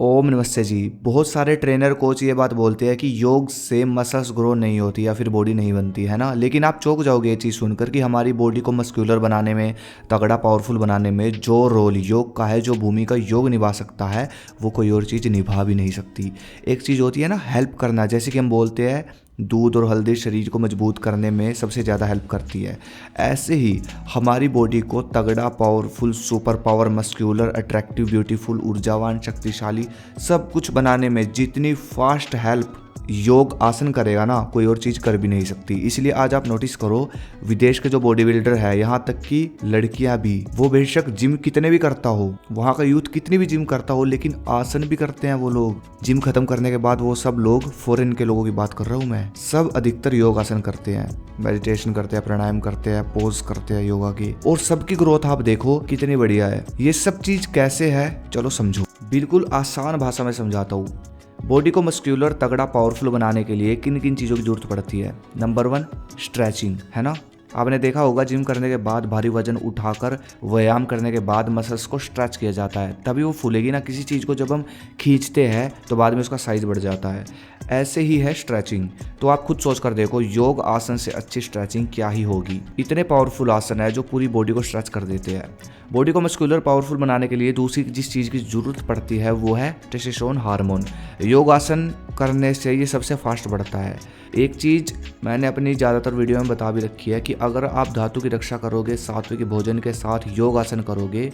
ओम नमस्ते जी। बहुत सारे ट्रेनर कोच ये बात बोलते हैं कि योग से मसल्स ग्रो नहीं होती या फिर बॉडी नहीं बनती है ना, लेकिन आप चौंक जाओगे ये चीज़ सुनकर कि हमारी बॉडी को मस्कुलर बनाने में, तगड़ा पावरफुल बनाने में जो रोल योग का है, जो भूमिका योग निभा सकता है, वो कोई और चीज़ निभा भी नहीं सकती। एक चीज़ होती है ना हेल्प करना, जैसे कि हम बोलते हैं दूध और हल्दी शरीर को मजबूत करने में सबसे ज़्यादा हेल्प करती है। ऐसे ही हमारी बॉडी को तगड़ा, powerful, super power, muscular, attractive, beautiful, ऊर्जावान, शक्तिशाली सब कुछ बनाने में जितनी फास्ट हेल्प योग आसन करेगा ना, कोई और चीज़ कर भी नहीं सकती। इसलिए आज आप नोटिस करो, विदेश के जो बॉडी बिल्डर है, यहाँ तक कि लड़कियां भी, वो बेशक जिम कितने भी करता हो, वहाँ का यूथ कितनी भी जिम करता हो, लेकिन आसन भी करते हैं वो लोग। जिम खत्म करने के बाद वो सब लोग, फॉरेन के लोगों की बात कर रहा हूँ मैं, सब अधिकतर योग आसन करते हैं, मेडिटेशन करते हैं, प्राणायाम करते हैं, पोज करते हैं योगा की, और सबकी ग्रोथ आप देखो कितनी बढ़िया है। ये सब चीज कैसे है, चलो समझो। बिल्कुल आसान भाषा में समझाता हूँ। बॉडी को मस्क्यूलर, तगड़ा, पावरफुल बनाने के लिए किन किन चीज़ों की जरूरत पड़ती है। नंबर 1 स्ट्रेचिंग, है ना। आपने देखा होगा जिम करने के बाद, भारी वजन उठाकर व्यायाम करने के बाद मसल्स को स्ट्रेच किया जाता है, तभी वो फूलेगी ना। किसी चीज़ को जब हम खींचते हैं तो बाद में उसका साइज बढ़ जाता है। ऐसे ही है स्ट्रेचिंग। तो आप खुद सोच कर देखो, योग आसन से अच्छी स्ट्रेचिंग क्या ही होगी। इतने पावरफुल आसन है जो पूरी बॉडी को स्ट्रेच कर देते हैं। बॉडी को मस्कुलर, पावरफुल बनाने के लिए दूसरी जिस चीज़ की जरूरत पड़ती है वो है टेस्टोस्टेरोन हार्मोन। योग आसन करने से ये सबसे फास्ट बढ़ता है। एक चीज़ मैंने अपनी ज़्यादातर वीडियो में बता भी रखी है कि अगर आप धातु की रक्षा करोगे, सात्विक भोजन के साथ योग आसन करोगे,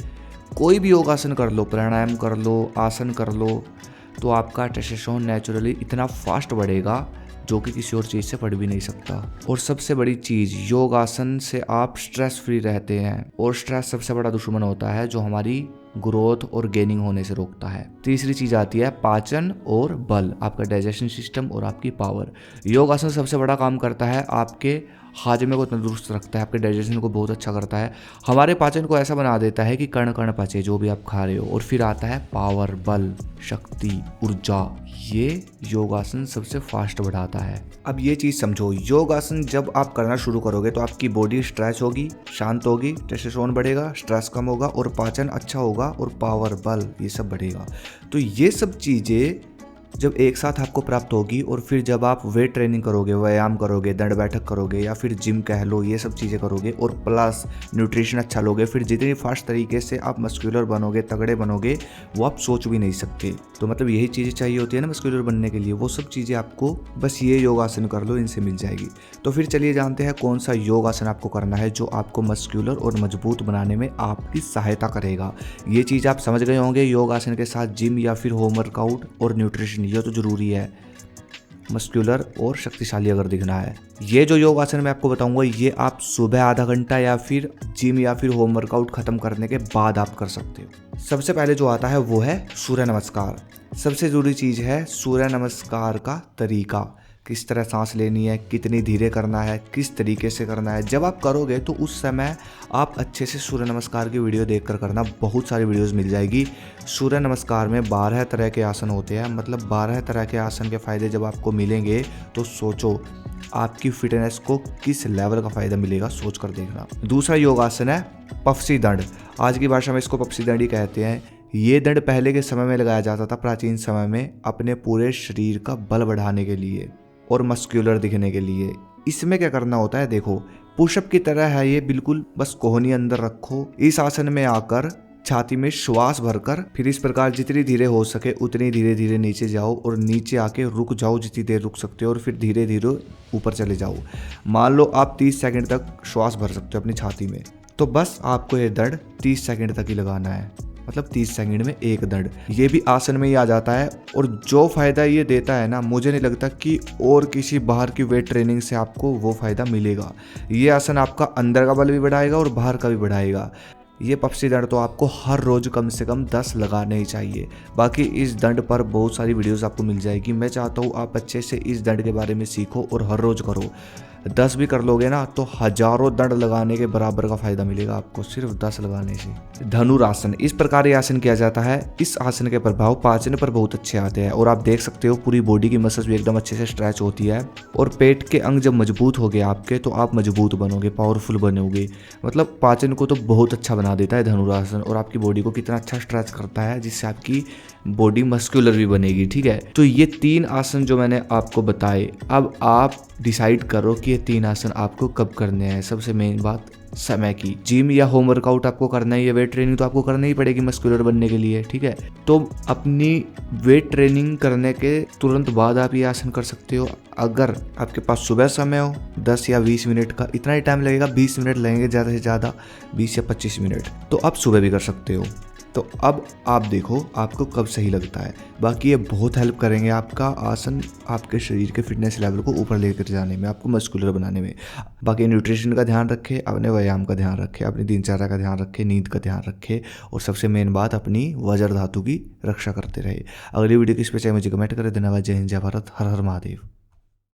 कोई भी योग आसन कर लो, प्राणायाम कर लो, आसन कर लो, तो आपका टेस्टोस्टेरोन नेचुरली इतना फास्ट बढ़ेगा जो कि किसी और चीज़ से बढ़ भी नहीं सकता। और सबसे बड़ी चीज़, योग आसन से आप स्ट्रेस फ्री रहते हैं, और स्ट्रेस सबसे बड़ा दुश्मन होता है जो हमारी ग्रोथ और गेनिंग होने से रोकता है। तीसरी चीज़ आती है पाचन और बल, आपका डाइजेशन सिस्टम और आपकी पावर। योग आसन सबसे बड़ा काम करता है, आपके हाजमे को तंदुरुस्त रखता है, आपके डाइजेशन को बहुत अच्छा करता है, हमारे पाचन को ऐसा बना देता है कि कण कण पचे जो भी आप खा रहे हो। और फिर आता है पावर, बल, शक्ति, ऊर्जा। ये योगासन सबसे फास्ट बढ़ाता है। अब ये चीज़ समझो, योगासन जब आप करना शुरू करोगे तो आपकी बॉडी स्ट्रेच होगी, शांत होगी, टेस्टोस्टेरोन बढ़ेगा, स्ट्रेस कम होगा, और पाचन अच्छा होगा, और पावर, बल, ये सब बढ़ेगा। तो ये सब चीज़ें जब एक साथ आपको प्राप्त होगी, और फिर जब आप वेट ट्रेनिंग करोगे, व्यायाम करोगे, दंड बैठक करोगे, या फिर जिम कह लो, ये सब चीज़ें करोगे, और प्लस न्यूट्रिशन अच्छा लोगे, फिर जितनी फास्ट तरीके से आप मस्कुलर बनोगे, तगड़े बनोगे, वो आप सोच भी नहीं सकते। तो मतलब यही चीज़ें चाहिए होती है ना मस्कुलर बनने के लिए, वो सब चीज़ें आपको बस ये योगासन कर लो, इनसे मिल जाएगी। तो फिर चलिए जानते हैं कौन सा योगासन आपको करना है जो आपको मस्कुलर और मजबूत बनाने में आपकी सहायता करेगा। ये चीज़ आप समझ गए होंगे। योगासन के साथ जिम या फिर होम वर्कआउट और न्यूट्रिशन, ये तो जरूरी है मस्कुलर और शक्तिशाली अगर दिखना है। ये जो योग आसन मैं आपको बताऊंगा, ये आप सुबह आधा घंटा या फिर जिम या फिर होम वर्कआउट खत्म करने के बाद आप कर सकते हो। सबसे पहले जो आता है वो है सूर्य नमस्कार। सबसे जरूरी चीज़ है सूर्य नमस्कार का तरीका, किस तरह सांस लेनी है, कितनी धीरे करना है, किस तरीके से करना है। जब आप करोगे तो उस समय आप अच्छे से सूर्य नमस्कार की वीडियो देखकर करना, बहुत सारी वीडियोस मिल जाएगी। सूर्य नमस्कार में 12 तरह के आसन होते हैं, मतलब 12 तरह के आसन के फ़ायदे जब आपको मिलेंगे तो सोचो आपकी फिटनेस को किस लेवल का फ़ायदा मिलेगा, सोच कर देखना। दूसरा योगासन है पफसी दंड। आज की भाषा में इसको पफसी दंड ही कहते हैं। ये दंड पहले के समय में लगाया जाता था, प्राचीन समय में, अपने पूरे शरीर का बल बढ़ाने के लिए और मस्कुलर दिखने के लिए। इसमें क्या करना होता है, देखो पुशअप की तरह है ये, बिल्कुल बस कोहनी अंदर रखो, इस आसन में आकर छाती में श्वास भरकर, फिर इस प्रकार जितनी धीरे हो सके उतनी धीरे धीरे नीचे जाओ, और नीचे आके रुक जाओ जितनी देर रुक सकते हो, और फिर धीरे धीरे ऊपर चले जाओ। मान लो आप 30 सेकंड तक श्वास भर सकते हो अपनी छाती में, तो बस आपको ये दंड 30 सेकंड तक ही लगाना है, मतलब 30 सेकंड में एक दंड। ये भी आसन में ही आ जाता है, और जो फायदा ये देता है ना, मुझे नहीं लगता कि और किसी बाहर की वेट ट्रेनिंग से आपको वो फायदा मिलेगा। ये आसन आपका अंदर का बल भी बढ़ाएगा और बाहर का भी बढ़ाएगा। ये पफसी दंड तो आपको हर रोज कम से कम 10 लगाने ही चाहिए। बाकी इस दंड पर बहुत सारी वीडियोस आपको मिल जाएगी। मैं चाहता हूँ आप अच्छे से इस दंड के बारे में सीखो और हर रोज करो। 10 भी कर लोगे ना तो हजारों दंड लगाने के बराबर का फायदा मिलेगा आपको सिर्फ 10 लगाने से। धनुरासन, इस प्रकार ये आसन किया जाता है। इस आसन के प्रभाव पाचन पर बहुत अच्छे आते हैं और आप देख सकते हो पूरी बॉडी की मसल्स भी एकदम अच्छे से स्ट्रेच होती है और पेट के अंग जब मजबूत हो गए आपके तो आप मजबूत बनोगे, पावरफुल बनोगे। मतलब पाचन को तो बहुत अच्छा बना देता है धनुरासन और आपकी बॉडी को कितना अच्छा स्ट्रेच करता है जिससे आपकी बॉडी मस्कुलर भी बनेगी। ठीक है, तो ये 3 आसन जो मैंने आपको बताए, अब आप डिसाइड करो कि ये 3 आसन आपको कब करने हैं। सबसे मेन बात समय की, जिम या होम वर्कआउट आपको करना है या वेट ट्रेनिंग तो आपको करनी ही पड़ेगी मस्कुलर बनने के लिए। ठीक है, तो अपनी वेट ट्रेनिंग करने के तुरंत बाद आप ये आसन कर सकते हो। अगर आपके पास सुबह समय हो 10 या 20 मिनट का, इतना ही टाइम लगेगा, 20 मिनट लगेंगे ज़्यादा से ज़्यादा, 20 या 25 मिनट, तो आप सुबह भी कर सकते हो। तो अब आप देखो आपको कब सही लगता है। बाकी ये बहुत हेल्प करेंगे आपका आसन आपके शरीर के फिटनेस लेवल को ऊपर लेकर जाने में, आपको मस्कुलर बनाने में। बाकी न्यूट्रिशन का ध्यान रखें, अपने व्यायाम का ध्यान रखें, अपनी दिनचर्या का ध्यान रखें, नींद का ध्यान रखें और सबसे मेन बात अपनी वज्र धातु की रक्षा करते रहे। अगली वीडियो किस पे चाहिए मुझे कमेंट करें। धन्यवाद। जय हिंद, जय भारत, हर हर महादेव।